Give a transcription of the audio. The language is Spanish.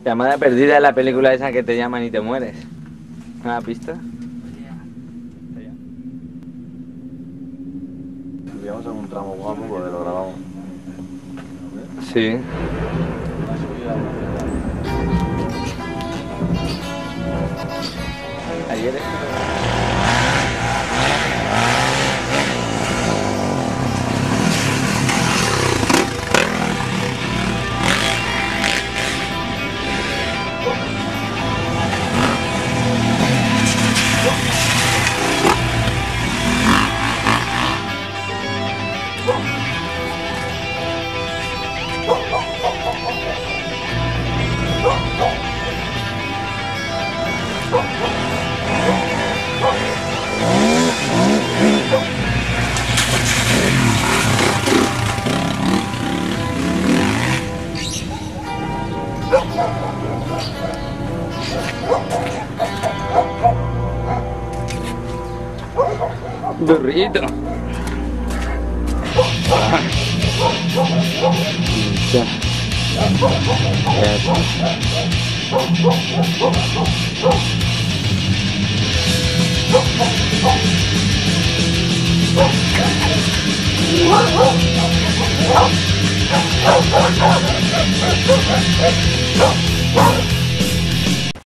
Llamada perdida es la película esa que te llaman y te mueres. ¿No la has visto? Si llegamos a un tramo guapo, pues lo grabamos. Sí. Ayer burrito. Ya. Ya.